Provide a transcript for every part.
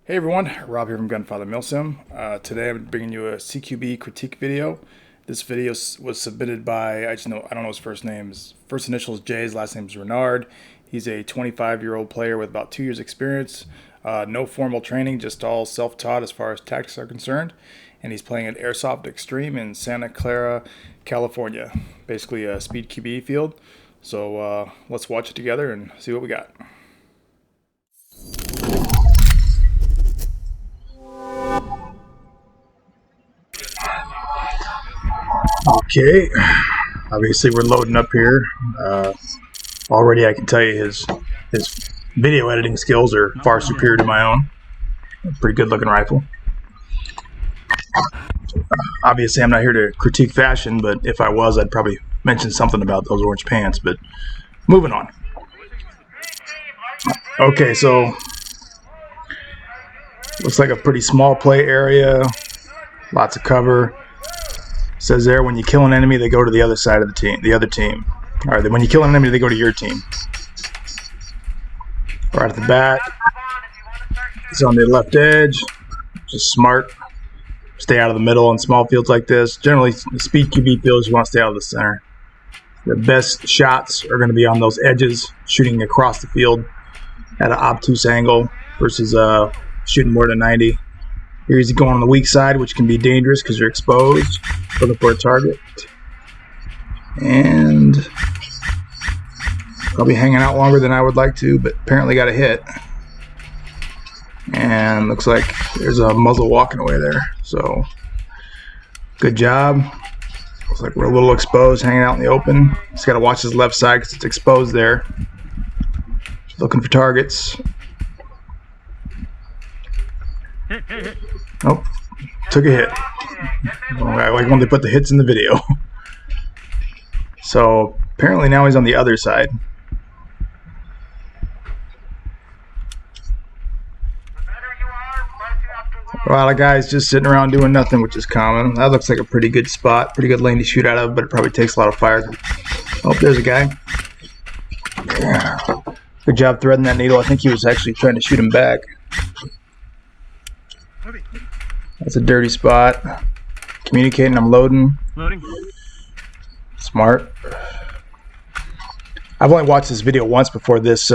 Hey everyone, Rob here from Gunfather Milsim. Today I'm bringing you a CQB critique video. This video was submitted by, I don't know his first name. His first initial is J, his last name is Reynard. He's a 25-year-old player with about 2 years experience. No formal training, just all self-taught as far as tactics are concerned. And he's playing at Airsoft Extreme in Santa Clara, California. Basically a speed QB field. So let's watch it together and see what we got. Okay, obviously we're loading up here. Already I can tell you his video editing skills are far superior to my own. Pretty good looking rifle. Obviously I'm not here to critique fashion, but if I was, I'd probably mention something about those orange pants. But moving on. Okay, so looks like a pretty small play area, lots of cover. Says there, when you kill an enemy, they go to the other side of the other team. All right, when you kill an enemy, they go to your team. Right at the bat, it's on the left edge. Just smart. Stay out of the middle on small fields like this. Generally, the speed QB fields, you want to stay out of the center. The best shots are going to be on those edges, shooting across the field at an obtuse angle versus shooting more than 90. Here he's going on the weak side, which can be dangerous because you're exposed. Looking for a target. And probably hanging out longer than I would like to, but apparently got a hit. And looks like there's a muzzle walking away there. So, good job. Looks like we're a little exposed, hanging out in the open. Just got to watch his left side because it's exposed there. Looking for targets. Oh, took a hit. I like when they put the hits in the video. So apparently now he's on the other side. A lot of guys just sitting around doing nothing, which is common. That looks like a pretty good spot, pretty good lane to shoot out of, but it probably takes a lot of fire. Oh, there's a guy. Yeah. Good job threading that needle. I think he was actually trying to shoot him back. That's a dirty spot. Communicating, I'm loading. Loading. Smart. I've only watched this video once before this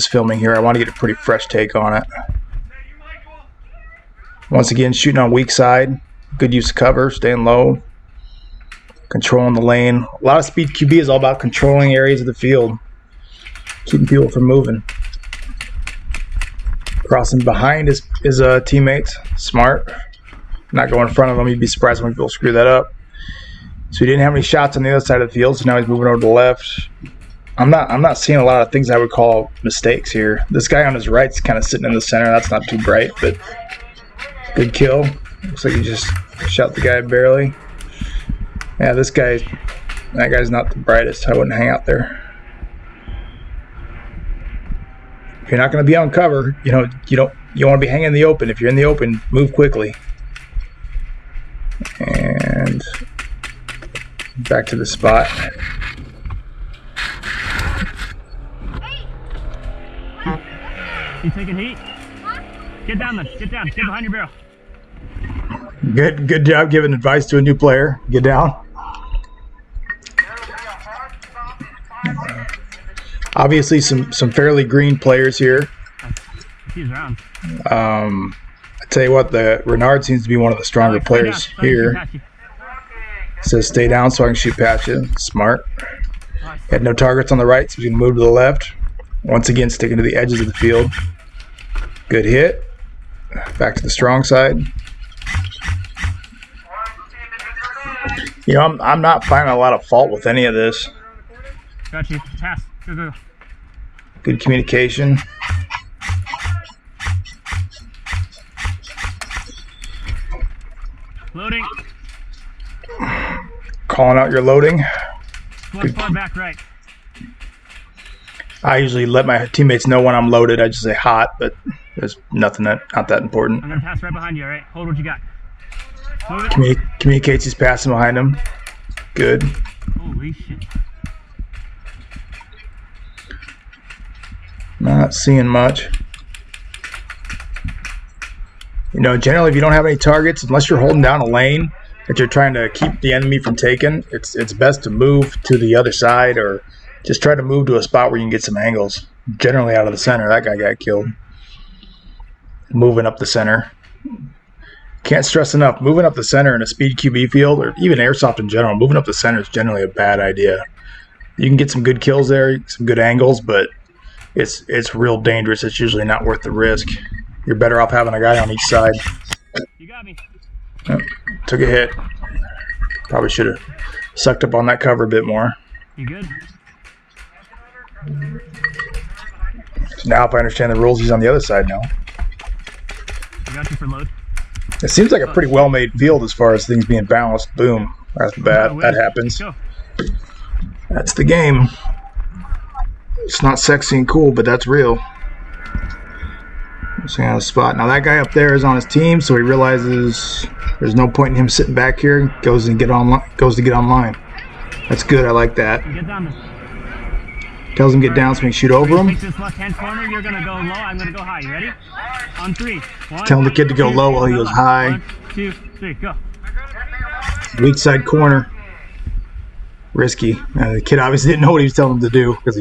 filming here. I want to get a pretty fresh take on it. Once again, shooting on weak side. Good use of cover, staying low. Controlling the lane. A lot of speed QB is all about controlling areas of the field. Keeping people from moving. Crossing behind his teammates. Smart. Not going in front of him. You'd be surprised when people screw that up. So he didn't have any shots on the other side of the field, so now he's moving over to the left. I'm not seeing a lot of things I would call mistakes here. This guy on his right's kind of sitting in the center. That's not too bright, but good kill. Looks like he just shot the guy barely. Yeah, that guy's not the brightest. I wouldn't hang out there. If you're not going to be on cover, you want to be hanging in the open. If you're in the open, move quickly. And back to the spot. You taking heat? Get down then. Get down. Get behind your barrel. Good job giving advice to a new player. Get down. Obviously some fairly green players here. He's around. I tell you what, the Reynard seems to be one of the stronger players here. Says stay down so I can shoot past you. Smart. Had no targets on the right, so he's going to move to the left. Once again, sticking to the edges of the field. Good hit. Back to the strong side. I'm not finding a lot of fault with any of this. Got you. Pass. Go. Good communication. Loading. Calling out your loading. One far back right. I usually let my teammates know when I'm loaded. I just say hot, but there's not that important. I'm going to pass right behind you, all right? Hold what you got. Communicates he's passing behind him. Good. Holy shit. Not seeing much. You know, generally if you don't have any targets, unless you're holding down a lane that you're trying to keep the enemy from taking, it's best to move to the other side or just try to move to a spot where you can get some angles. Generally out of the center. That guy got killed. Moving up the center. Can't stress enough, moving up the center in a speed QB field, or even airsoft in general, moving up the center is generally a bad idea. You can get some good kills there, some good angles, but it's real dangerous. It's usually not worth the risk. You're better off having a guy on each side. You got me. Oh, took a hit. Probably should have sucked up on that cover a bit more. You good? So now if I understand the rules, he's on the other side now. I got you for load. It seems like a pretty well-made field as far as things being balanced. Boom. That's bad. That happens. That's the game. It's not sexy and cool, but that's real. Staying on the spot. Now that guy up there is on his team, so he realizes there's no point in him sitting back here. Goes to get online. That's good. I like that. Get down there. Tells him get down so we can shoot over him. Take this left-hand corner. You're gonna go low. I'm gonna go high. You ready? On 3. Telling the kid to go low while he goes high. 1, 2, 3, go. Weak side corner. Risky. The kid obviously didn't know what he was telling him to do because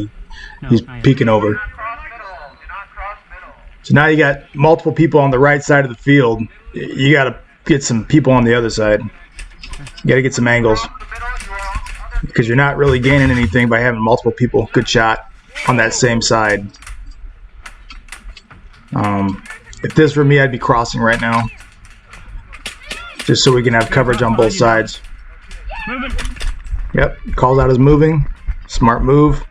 he's peeking over. So now you got multiple people on the right side of the field. You got to get some people on the other side. You got to get some angles because you're not really gaining anything by having multiple people. Good shot on that same side. If this were me, I'd be crossing right now, just so we can have coverage on both sides. Yep, calls out as moving. Smart move.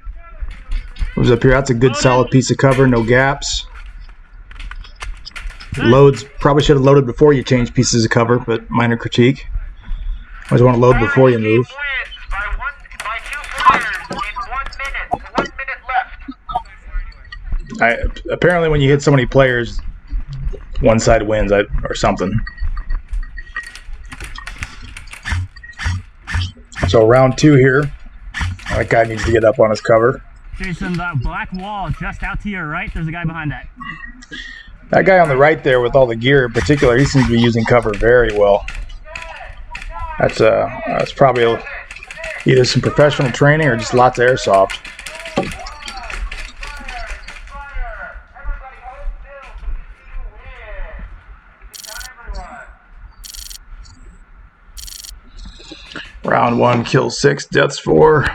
Moves up here. That's a good solid piece of cover. No gaps. Loads, probably should have loaded before you change pieces of cover, but minor critique. Always want to load before you move. Apparently when you hit so many players, one side wins or something. So round 2 here. That guy needs to get up on his cover. Jason, that black wall just out to your right, there's a guy behind that. That guy on the right there with all the gear in particular, he seems to be using cover very well. That's probably either some professional training or just lots of airsoft. Round 1, kills 6, deaths 4.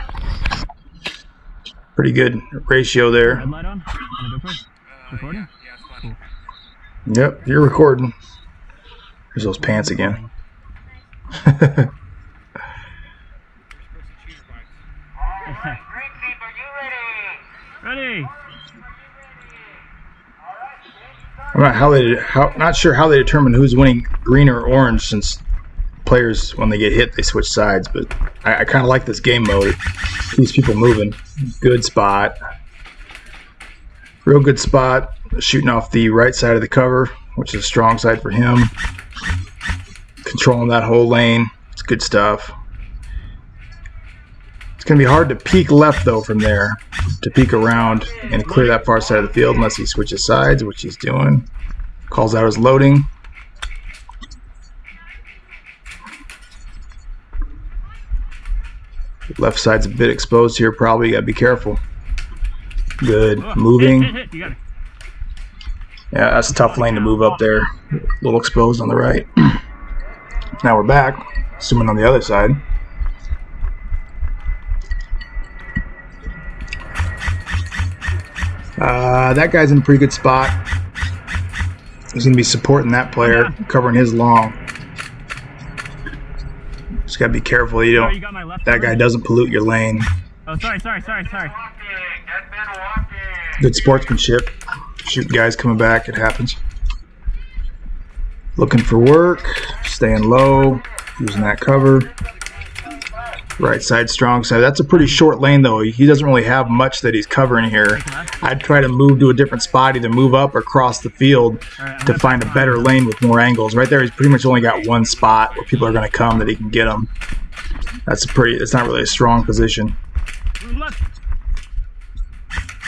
Pretty good ratio there. Red light on? On the GoPro? Recording? Cool. Yep, you're recording. There's those pants again. Ready? I'm not sure how they determine who's winning green or orange, since players, when they get hit, they switch sides, but I kind of like this game mode. It keeps people moving. Good spot. Real good spot. Shooting off the right side of the cover, which is a strong side for him. Controlling that whole lane. It's good stuff. It's going to be hard to peek left, though, from there. To peek around and clear that far side of the field unless he switches sides, which he's doing. Calls out his loading. Left side's a bit exposed here, probably. You gotta be careful. Good. Moving. Hit. You got it. Yeah, that's a tough lane to move up there. A little exposed on the right. Now we're back, assuming on the other side. That guy's in a pretty good spot. He's gonna be supporting that player, covering his long. Just gotta be careful you don't. That guy doesn't pollute your lane. Oh, sorry. Good sportsmanship. Shooting guys coming back. It happens. Looking for work. Staying low. Using that cover. Right side, strong side. That's a pretty short lane, though. He doesn't really have much that he's covering here. I'd try to move to a different spot, either move up or cross the field to find a better lane with more angles. Right there, he's pretty much only got one spot where people are going to come that he can get them. It's not really a strong position.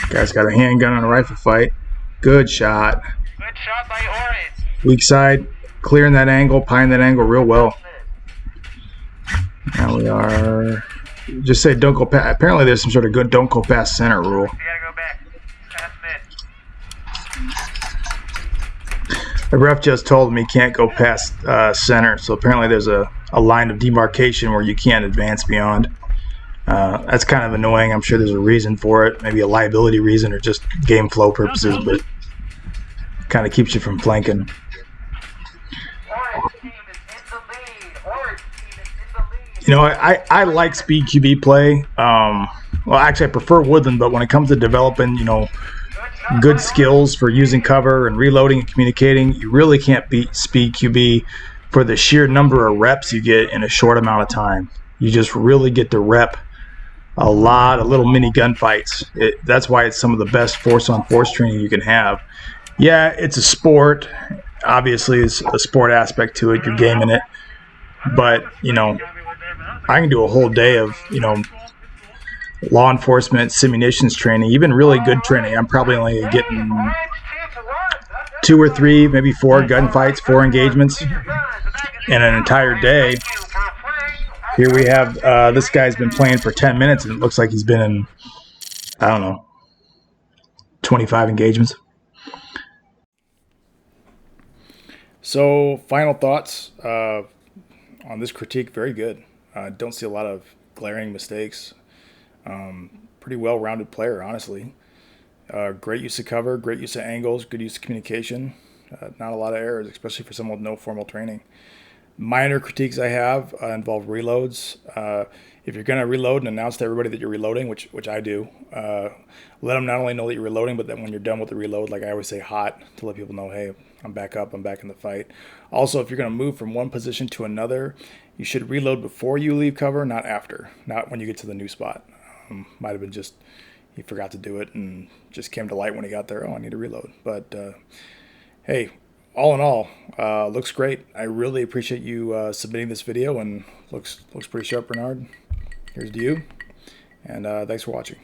Guy's got a handgun on a rifle fight. Good shot. Good shot by Orange. weak side, clearing that angle, pieing that angle real well. Now we are, just say don't go past, apparently there's some sort of good don't go past center rule. You gotta go back. Past mid. The ref just told me can't go past center, so apparently there's a line of demarcation where you can't advance beyond. That's kind of annoying. I'm sure there's a reason for it, maybe a liability reason or just game flow purposes, but kind of keeps you from flanking. You know, I like speed QB play. Well, actually, I prefer Woodland, but when it comes to developing, you know, good skills for using cover and reloading and communicating, you really can't beat speed QB for the sheer number of reps you get in a short amount of time. You just really get to rep a lot of little mini gunfights. That's why it's some of the best force-on-force training you can have. Yeah, it's a sport. Obviously, it's a sport aspect to it. You're gaming it. But, you know, I can do a whole day of, you know, law enforcement, simulations training, even really good training. I'm probably only getting 2 or 3, maybe 4 gunfights, 4 engagements in an entire day. Here we have, this guy's been playing for 10 minutes, and it looks like he's been in, I don't know, 25 engagements. So, final thoughts on this critique. Very good. Don't see a lot of glaring mistakes. Pretty well-rounded player, honestly. Great use of cover, great use of angles, good use of communication. Not a lot of errors, especially for someone with no formal training. Minor critiques I have involve reloads. If you're going to reload and announce to everybody that you're reloading, which I do, let them not only know that you're reloading, but then when you're done with the reload, like I always say, hot, to let people know, hey, I'm back up, I'm back in the fight. Also, if you're going to move from one position to another, you should reload before you leave cover, not after, not when you get to the new spot. Might have been just he forgot to do it and just came to light when he got there. Oh, I need to reload. But hey, all in all, looks great. I really appreciate you submitting this video, and looks pretty sharp, Reynard. Here's to you, and thanks for watching.